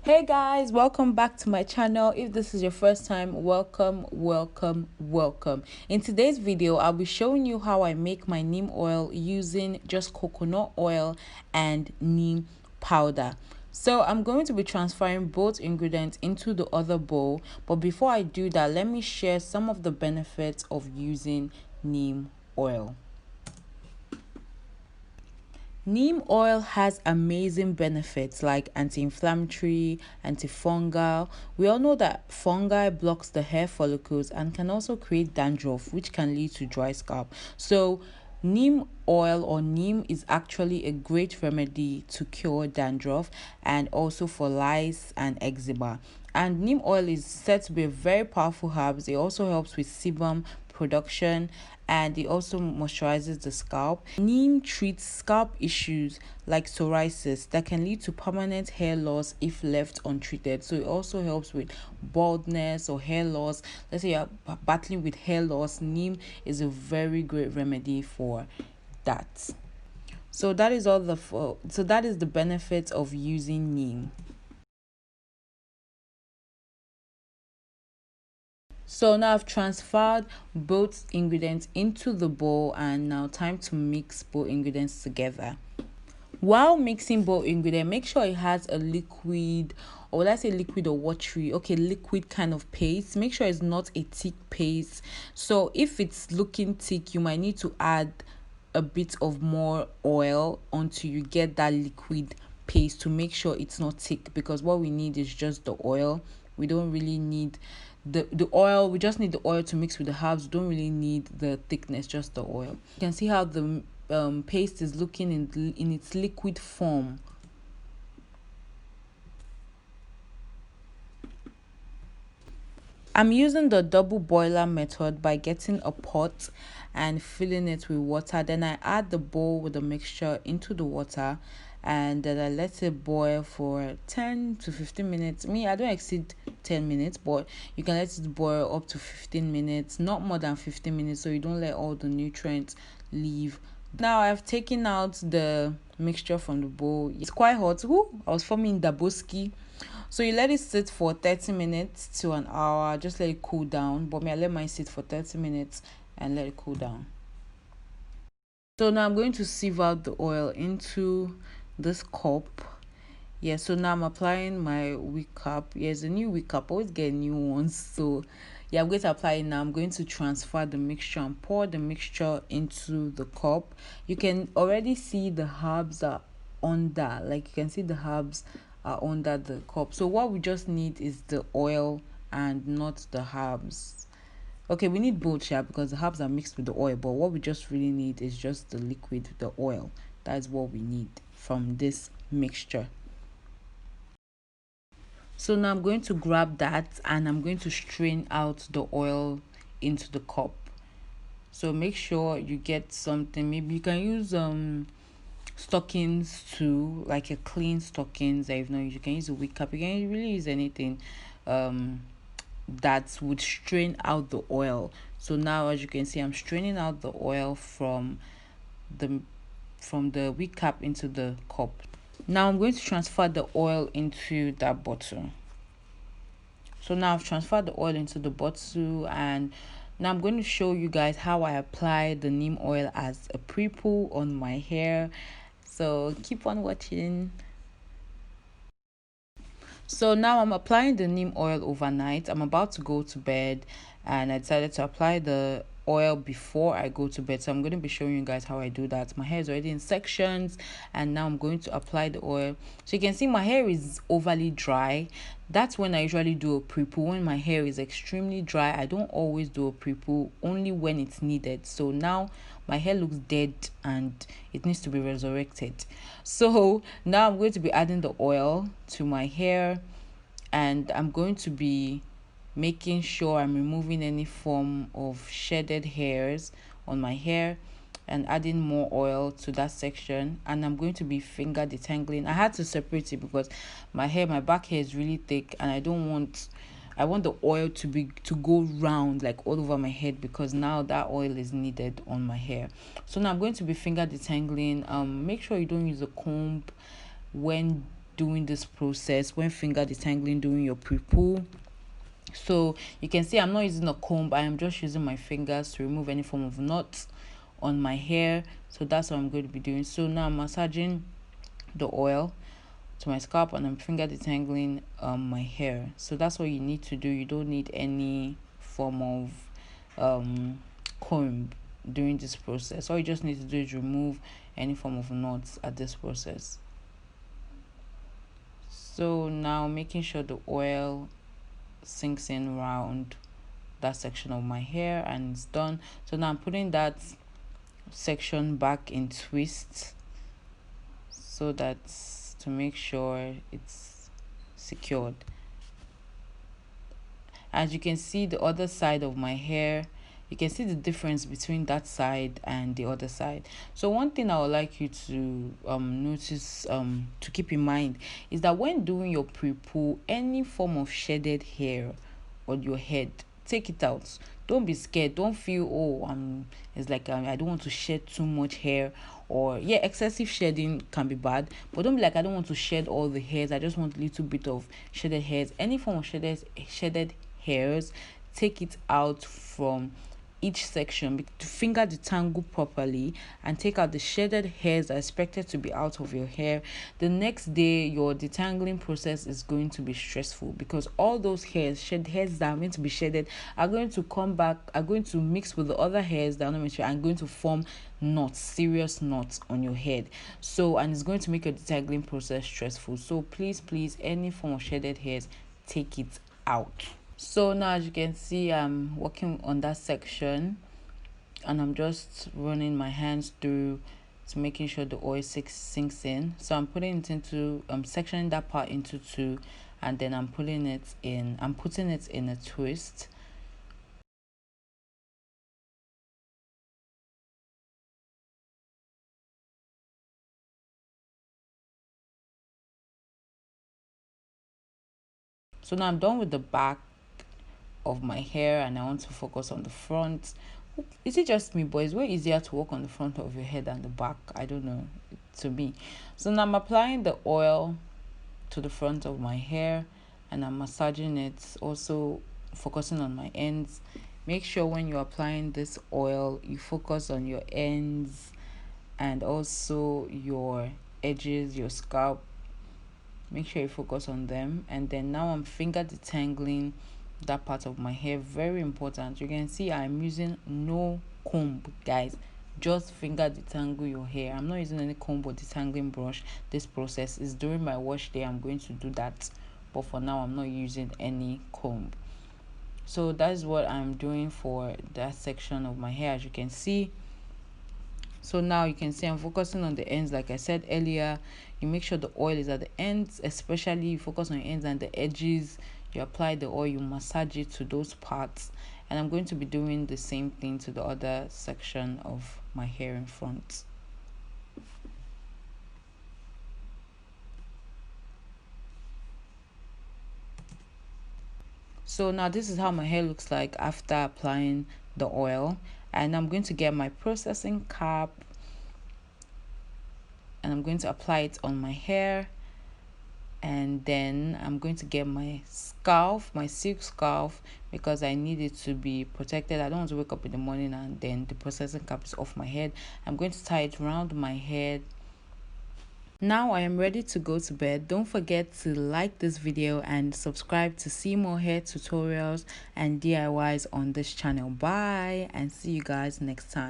Hey guys, welcome back to my channel. If this is your first time, welcome. In today's video, I'll be showing you how I make my neem oil using just coconut oil and neem powder. So I'm going to be transferring both ingredients into the other bowl, but before I do that, let me share some of the benefits of using neem oil. Neem oil has amazing benefits like anti-inflammatory, antifungal. We all know that fungi blocks the hair follicles and can also create dandruff, which can lead to dry scalp. So neem oil or neem is actually a great remedy to cure dandruff and also for lice and eczema. And neem oil is said to be a very powerful herb. It also helps with sebum production and it also moisturizes the scalp. Neem treats scalp issues like psoriasis that can lead to permanent hair loss if left untreated. So it also helps with baldness or hair loss. Let's say you're battling with hair loss, neem is a very great remedy for that. So that is the benefit of using neem. So now I've transferred both ingredients into the bowl and now time to mix both ingredients together. While mixing both ingredients, make sure it has a liquid, or let's say liquid or watery, liquid kind of paste. Make sure it's not a thick paste. So if it's looking thick, you might need to add a bit of more oil until you get that liquid paste to make sure it's not thick, because what we need is just the oil. We don't really need the oil. We just need the oil to mix with the herbs. We don't really need the thickness, just the oil. You can see how the paste is looking in its liquid form. I'm using the double boiler method by getting a pot and filling it with water. Then I add the bowl with the mixture into the water and then I let it boil for 10 to 15 minutes. I don't exceed 10 minutes, but you can let it boil up to 15 minutes, not more than 15 minutes, so you don't let all the nutrients leave. Now I've taken out the mixture from the bowl. It's quite hot. I was forming daboski. So you let it sit for 30 minutes to an hour. Just let it cool down. But I let mine sit for 30 minutes and let it cool down. So now I'm going to sieve out the oil into this cup. So now I'm applying my wig cap. It's a new wig cap. I always get new ones. So I'm going to apply it now. I'm going to transfer the mixture and pour the mixture into the cup. You can already see the herbs are under. Like you can see the herbs are under the cup. So what we just need is the oil and not the herbs. Okay, we need both here because the herbs are mixed with the oil, but what we just really need is just the liquid, the oil. That is what we need from this mixture. So now I'm going to grab that and I'm going to strain out the oil into the cup. So make sure you get something. Maybe you can use stockings too, like a clean stockings. If not, you can use a wig cap. You can really use anything that would strain out the oil. So now as you can see, I'm straining out the oil from the wig cap into the cup. Now I'm going to transfer the oil into that bottle. So now I've transferred the oil into the bottle and now I'm going to show you guys how I apply the neem oil as a pre-poo on my hair. So keep on watching. So now I'm applying the neem oil overnight. I'm about to go to bed and I decided to apply the oil before I go to bed. So I'm going to be showing you guys how I do that. My hair is already in sections and now I'm going to apply the oil. So you can see my hair is overly dry. That's when I usually do a pre-poo. When my hair is extremely dry, I don't always do a pre-poo, only when it's needed. So now my hair looks dead and it needs to be resurrected. So now I'm going to be adding the oil to my hair and I'm going to be making sure I'm removing any form of shedded hairs on my hair and adding more oil to that section. And I'm going to be finger detangling. I had to separate it because my back hair is really thick and I want the oil to go round, like all over my head, because now that oil is needed on my hair. So now I'm going to be finger detangling. Make sure you don't use a comb when doing this process, when finger detangling during your pre-poo. So you can see I'm not using a comb, I am just using my fingers to remove any form of knots on my hair. So that's what I'm going to be doing. So now I'm massaging the oil to my scalp and I'm finger detangling my hair. So that's what you need to do. You don't need any form of comb during this process. All you just need to do is remove any form of knots at this process. So now making sure the oil sinks in around that section of my hair and it's done. So now I'm putting that section back in twist so that to make sure it's secured. As you can see, the other side of my hair, you can see the difference between that side and the other side. So one thing I would like you to notice, to keep in mind, is that when doing your pre-poo, any form of shedded hair on your head, take it out. Don't be scared. Don't feel, oh, it's like I don't want to shed too much hair. Or yeah, excessive shedding can be bad, but don't be like, I don't want to shed all the hairs, I just want a little bit of shedded hairs. Any form of shedded hairs, take it out from each section to finger detangle properly and take out the shedded hairs that are expected to be out of your hair. The next day your detangling process is going to be stressful because all those hairs that are meant to be shedded are going to come back, are going to mix with the other hairs that are not meant to, and going to form knots, serious knots on your head. So, and it's going to make your detangling process stressful. So please, any form of shedded hairs, take it out. So now as you can see, I'm working on that section and I'm just running my hands through to making sure the oil sinks in. So I'm putting it into sectioning that part into two, and then I'm putting it in a twist. So now I'm done with the back of my hair and I want to focus on the front. Is it just me, but it's way easier to work on the front of your head than the back? I don't know, to me. So now I'm applying the oil to the front of my hair and I'm massaging it, also focusing on my ends. Make sure when you're applying this oil you focus on your ends and also your edges, your scalp. Make sure you focus on them. And then now I'm finger detangling that part of my hair. Very important. You can see I'm using no comb, guys. Just finger detangle your hair. I'm not using any comb or detangling brush. This process is during my wash day, I'm going to do that, but for now I'm not using any comb. So that's what I'm doing for that section of my hair, as you can see. So now you can see I'm focusing on the ends. Like I said earlier, you make sure the oil is at the ends, especially you focus on your ends and the edges. You apply the oil, you massage it to those parts, and I'm going to be doing the same thing to the other section of my hair in front. So now this is how my hair looks like after applying the oil, and I'm going to get my processing cap and I'm going to apply it on my hair, and then I'm going to get my scarf, my silk scarf, because I need it to be protected. I don't want to wake up in the morning and then the processing cap is off my head. I'm going to tie it around my head. Now I am ready to go to bed. Don't forget to like this video and subscribe to see more hair tutorials and DIYs on this channel. Bye, and see you guys next time.